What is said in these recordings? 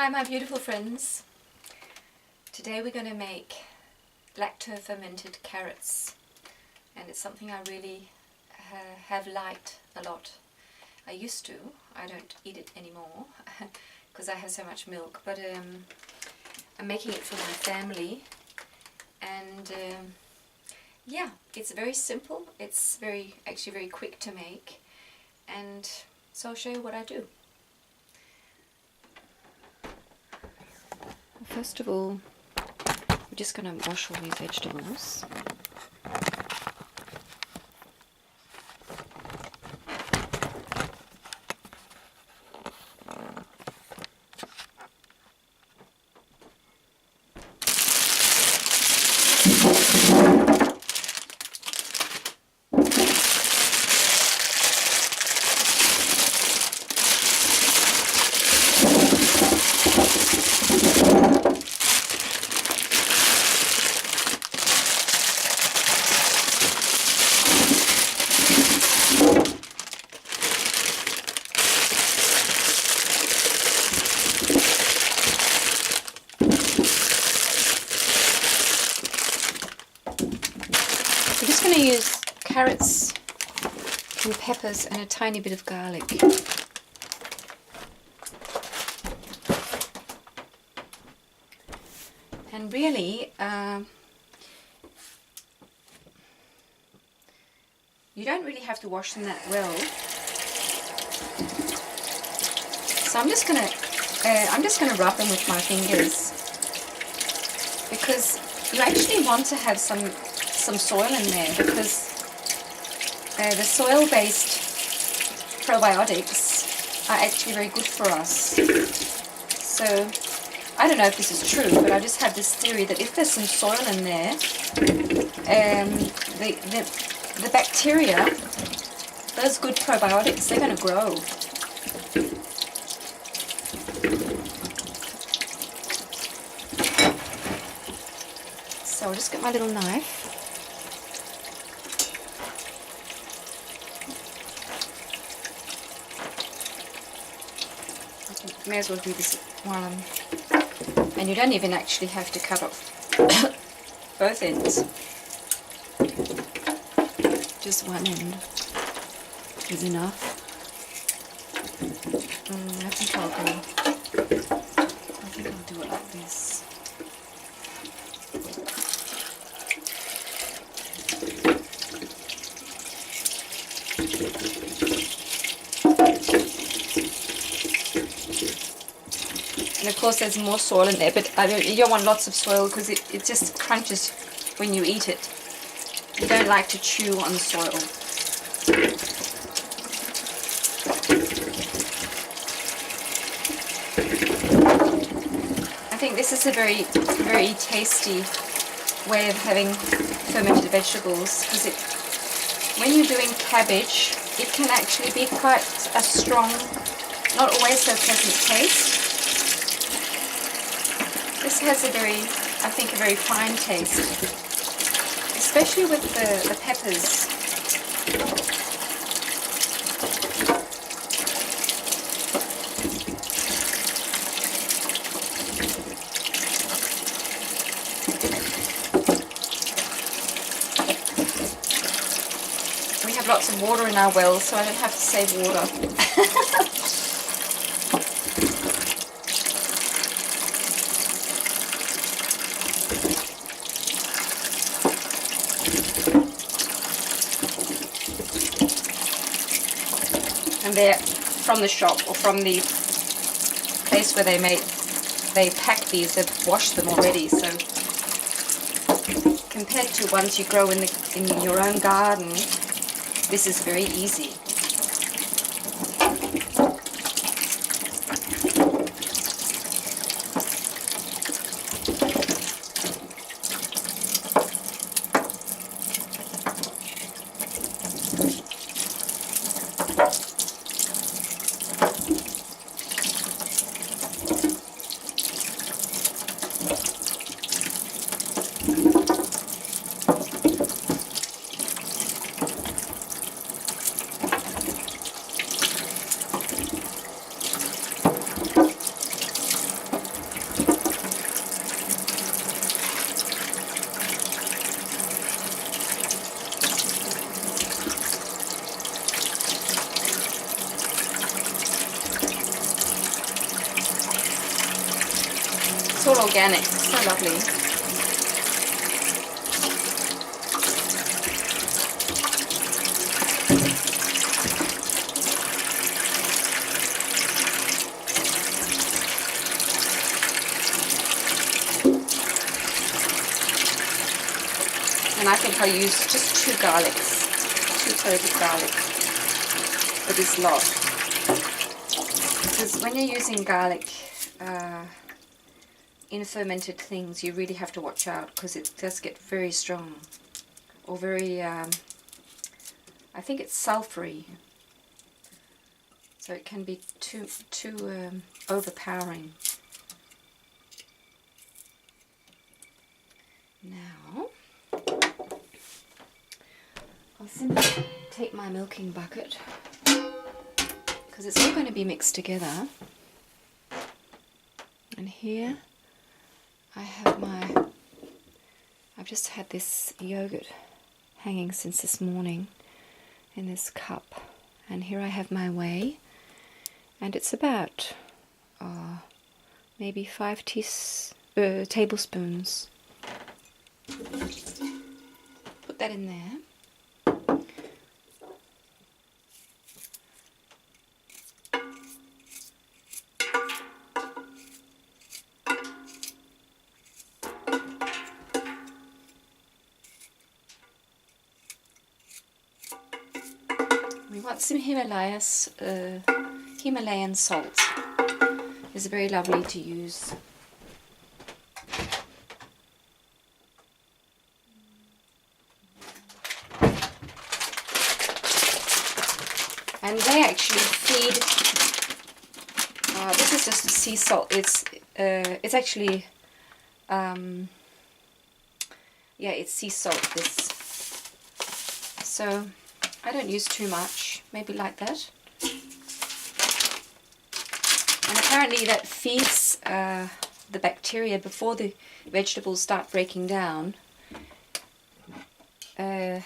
Hi my beautiful friends. Today we're going to make lacto fermented carrots, and it's something I really have liked a lot. I used to, I don't eat it anymore because I have so much milk, but I'm making it for my family, and yeah, it's very simple, it's actually very quick to make, and so I'll show you what I do. First of all, we're just going to wash all these vegetables. I'm just going to use carrots and peppers and a tiny bit of garlic. And really, you don't really have to wash them that well. So I'm just gonna rub them with my fingers, because you actually want to have some soil in there, because the soil-based probiotics are actually very good for us. So I don't know if this is true, but I just have this theory that if there's some soil in there, the bacteria, those good probiotics, they're going to grow. So I'll just get my little knife. I may as well do this while I'm... And you don't even actually have to cut off both ends. Just one end is enough. I think I'll do it like this. And of course there's more soil in there, but you don't want lots of soil because it just crunches when you eat it. You don't like to chew on the soil. I think this is a very, very tasty way of having fermented vegetables, because when you're doing cabbage, it can actually be quite a strong, not always so pleasant taste. This has a very fine taste, especially with the peppers. We have lots of water in our wells, so I don't have to save water. And they're from the shop or from the place where they pack these. They've washed them already. So compared to ones you grow in your own garden, this is very easy. organic, so lovely. And I think I used just 2 garlics, 2 cloves of garlic for this lot. Because when you're using garlic in fermented things, you really have to watch out, because it does get very strong, or very, I think it's sulfury. So it can be too overpowering. Now, I'll simply take my milking bucket, because it's all going to be mixed together. And here I have I've just had this yogurt hanging since this morning in this cup. And here I have my whey, and it's about maybe 5 tablespoons. Put that in there. We want some Himalayan salt. It's very lovely to use. And they actually feed. This is just sea salt. It's actually yeah, it's sea salt. This. So I don't use too much, maybe like that. And apparently that feeds the bacteria before the vegetables start breaking down. It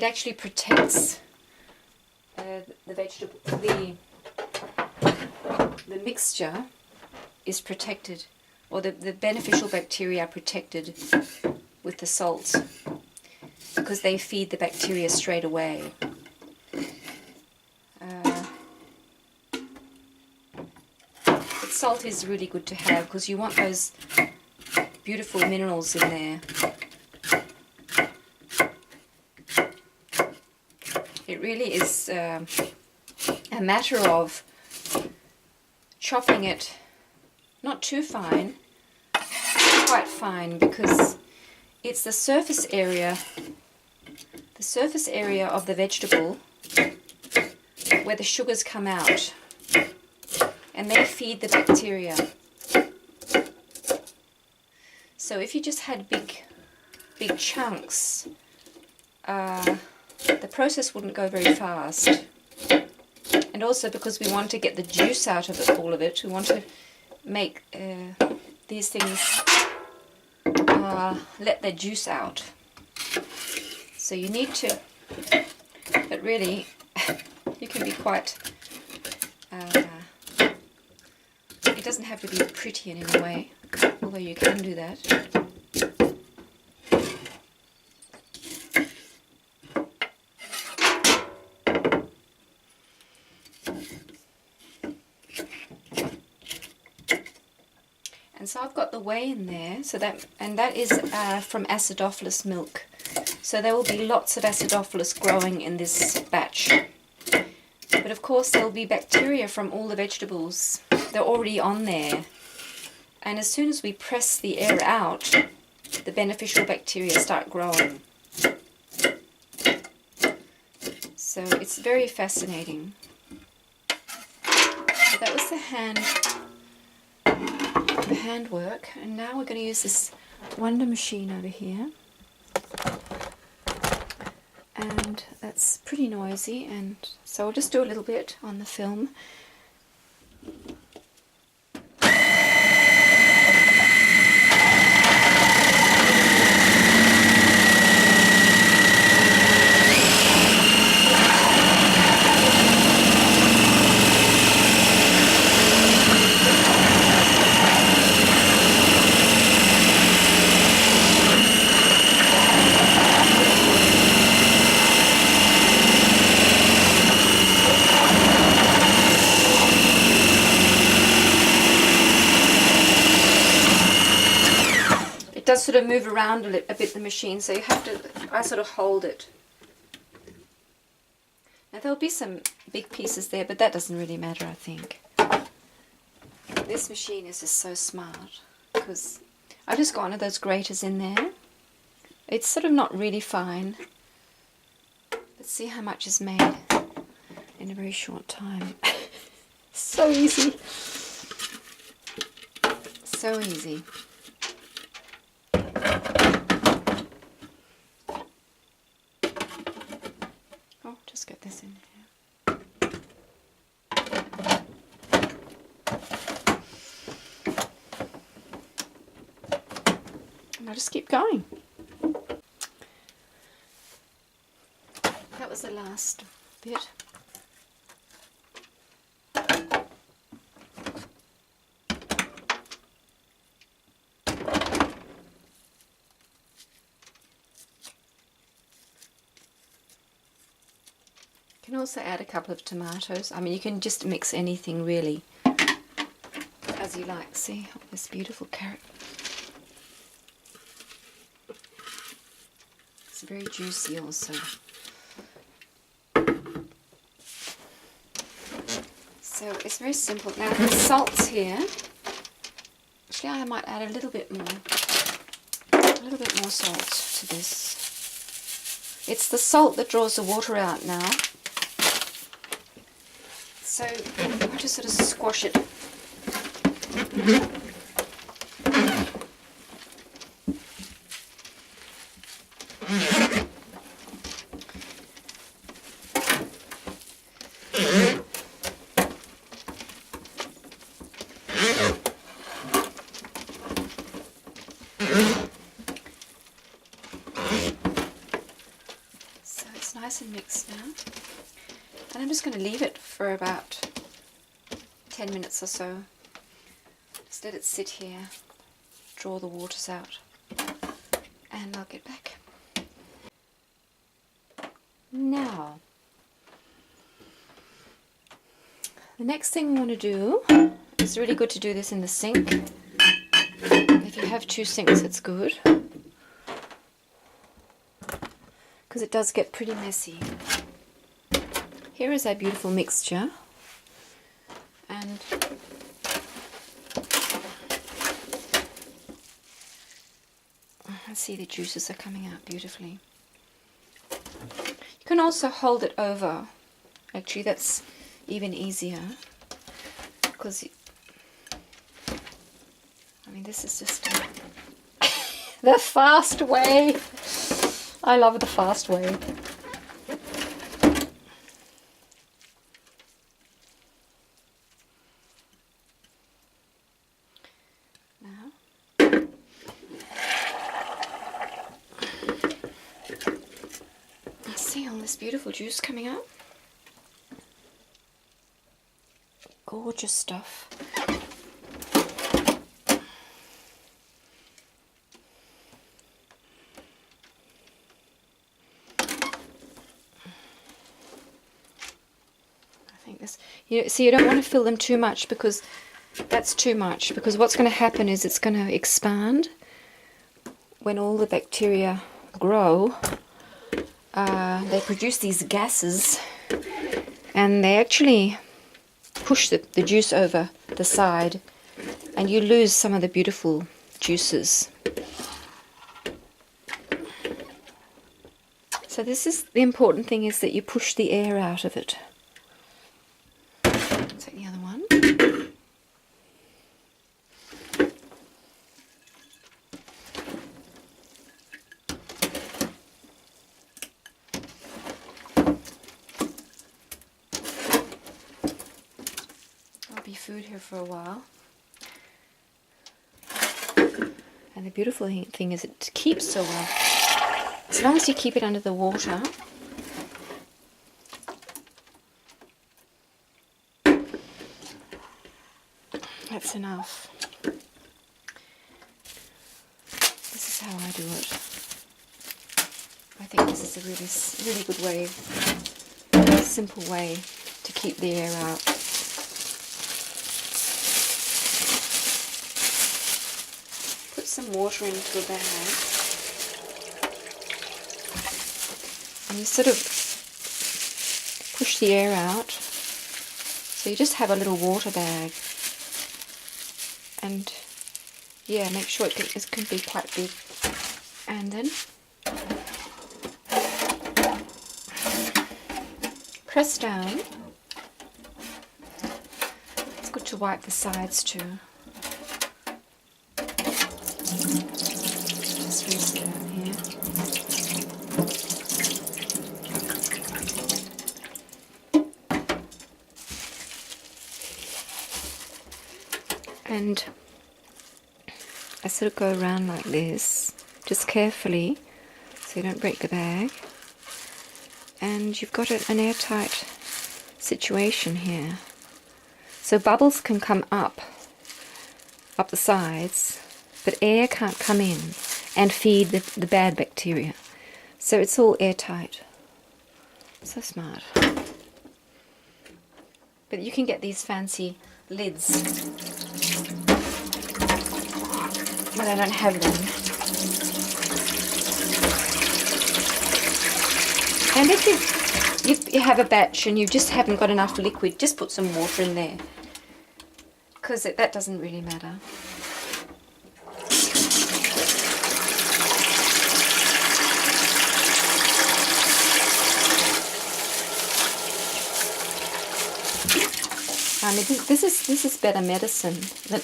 actually protects the vegetable, the mixture is protected, or the beneficial bacteria are protected with the salt, because they feed the bacteria straight away. But salt is really good to have, because you want those beautiful minerals in there. It really is a matter of chopping it not too fine, quite fine, because it's the surface area of the vegetable where the sugars come out, and they feed the bacteria. So if you just had big chunks, the process wouldn't go very fast. And also because we want to get the juice out of it, all of it, we want to make these things let their juice out. So you need to, but really you can be quite, it doesn't have to be pretty in any way, although you can do that. And so I've got the whey in there, so that is from acidophilus milk. So there will be lots of acidophilus growing in this batch. But of course there will be bacteria from all the vegetables. They're already on there. And as soon as we press the air out, the beneficial bacteria start growing. So it's very fascinating. So that was the handwork, and now we're going to use this Wonder machine over here, and that's pretty noisy, and so I'll just do a little bit on the film. does sort of move around a bit, the machine, so you have to, I sort of hold it. Now there'll be some big pieces there, but that doesn't really matter, I think. This machine is just so smart, because I've just got one of those graters in there. It's sort of not really fine. Let's see how much is made in a very short time. So easy. So easy. Oh, just get this in here. And I'll just keep going. That was the last bit. You can also add a couple of tomatoes. I mean, you can just mix anything really as you like. See this beautiful carrot. It's very juicy also. So it's very simple. Now the salt's here. Actually, I might add a little bit more salt to this. It's the salt that draws the water out now. So I'm going to sort of squash it. So it's nice and mixed now. And I'm just going to leave it for about 10 minutes or so. Just let it sit here, draw the waters out, and I'll get back. Now, the next thing we want to do, it's really good to do this in the sink. If you have 2 sinks, it's good, because it does get pretty messy. Here is our beautiful mixture, and I see the juices are coming out beautifully. You can also hold it over. Actually, that's even easier, because I mean, this is just the fast way. I love the fast way. See all this beautiful juice coming out? Gorgeous stuff. I think this, see, you don't want to fill them too much, because that's too much, because what's going to happen is it's going to expand when all the bacteria grow. They produce these gases, and they actually push the juice over the side, and you lose some of the beautiful juices. So this is the important thing, is that you push the air out of it. Take the other one. Food here for a while, and the beautiful thing is it keeps so well. As long as you keep it under the water, that's enough. This is how I do it. I think this is a really good way, simple way to keep the air out. some water into a bag, and you sort of push the air out. So you just have a little water bag, and yeah, make sure it can be quite big. And then press down. It's good to wipe the sides too. Just rinse it out here. And I sort of go around like this, just carefully, so you don't break the bag. And you've got an airtight situation here. So bubbles can come up the sides, but air can't come in and feed the bad bacteria. So it's all airtight. So smart. But you can get these fancy lids, but I don't have them. And if you have a batch and you just haven't got enough liquid, just put some water in there, because that doesn't really matter. I mean, this is better medicine than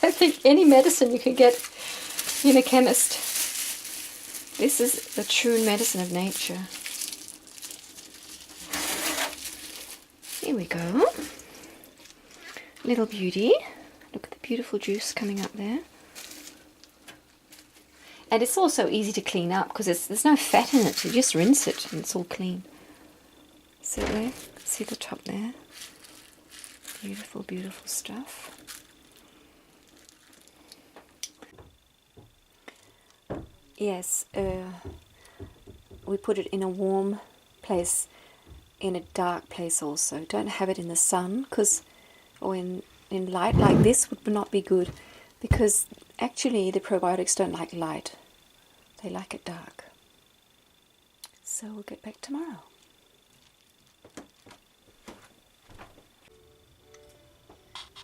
I think any medicine you can get in a chemist. This is the true medicine of nature. Here we go. Little beauty. Look at the beautiful juice coming up there. And it's also easy to clean up because there's no fat in it. You just rinse it and it's all clean. See there? See the top there? Beautiful, beautiful stuff. Yes, we put it in a warm place, in a dark place also. Don't have it in the sun, or in light like this would not be good, because actually the probiotics don't like light. They like it dark. So we'll get back tomorrow.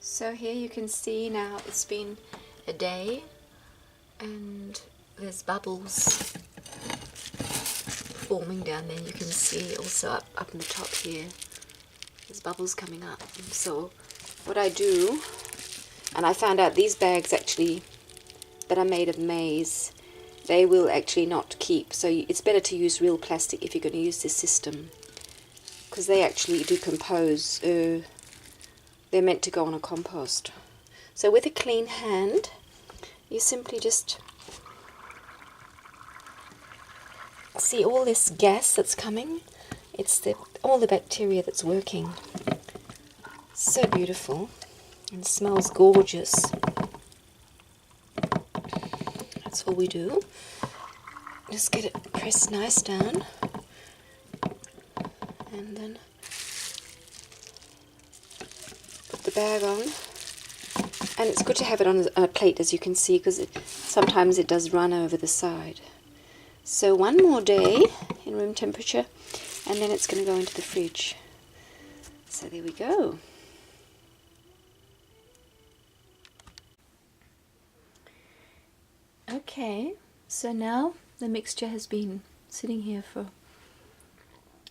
So here you can see now it's been a day and there's bubbles forming down there. You can see also up in the top here, there's bubbles coming up. So what I do, and I found out these bags actually that are made of maize, they will actually not keep. So it's better to use real plastic if you're going to use this system, because they actually decompose. They're meant to go on a compost. So with a clean hand, you simply just see all this gas that's coming. It's all the bacteria that's working. So beautiful and smells gorgeous. That's all we do. Just get it pressed nice down, and then put the bag on. And it's good to have it on a plate, as you can see, because sometimes it does run over the side. So one more day in room temperature, and then it's going to go into the fridge. So there we go. Okay, so now the mixture has been sitting here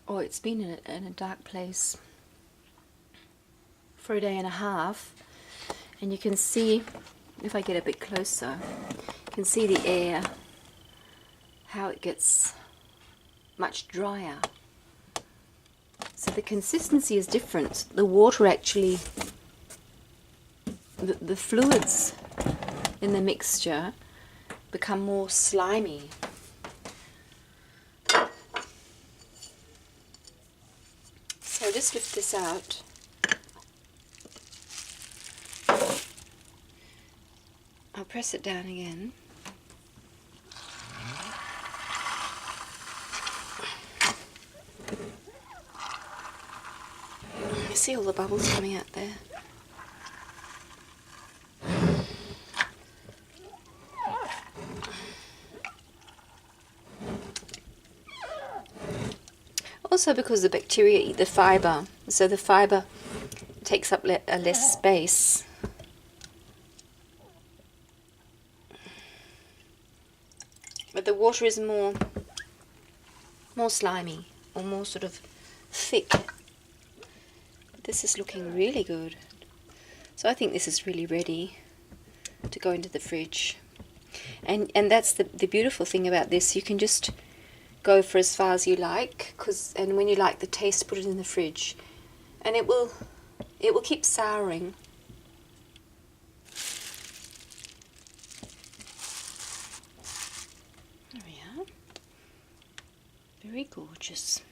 it's been in a dark place for a day and a half. And you can see, if I get a bit closer, you can see the air, how it gets much drier. So the consistency is different. The water actually, the fluids in the mixture become more slimy. So just lift this out. I'll press it down again. You see all the bubbles coming out there. Also because the bacteria eat the fibre, so the fibre takes up less space. But the water is more slimy, or more sort of thick. This is looking really good. So I think this is really ready to go into the fridge. And that's the beautiful thing about this. You can just go for as far as you like, and when you like the taste, put it in the fridge, and it will keep souring. There we are. Very gorgeous.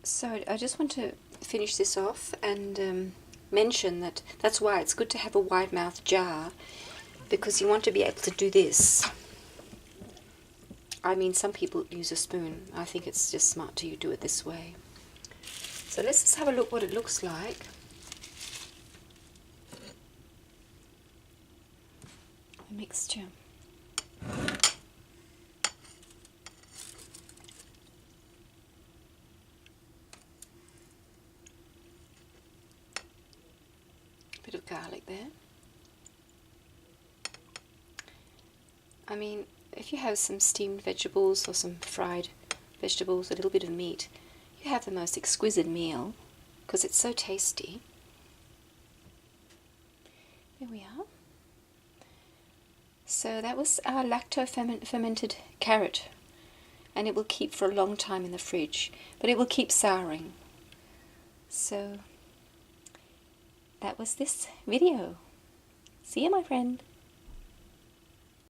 So I just want to finish this off and mention that's why it's good to have a wide mouth jar, because you want to be able to do this. I mean, some people use a spoon. I think it's just smart to do it this way. So let's just have a look what it looks like. The mixture. Bit of garlic there. I mean, if you have some steamed vegetables or some fried vegetables, a little bit of meat, you have the most exquisite meal because it's so tasty. There we are. So that was our lacto fermented carrot, and it will keep for a long time in the fridge, but it will keep souring. So that was this video. See you, my friend.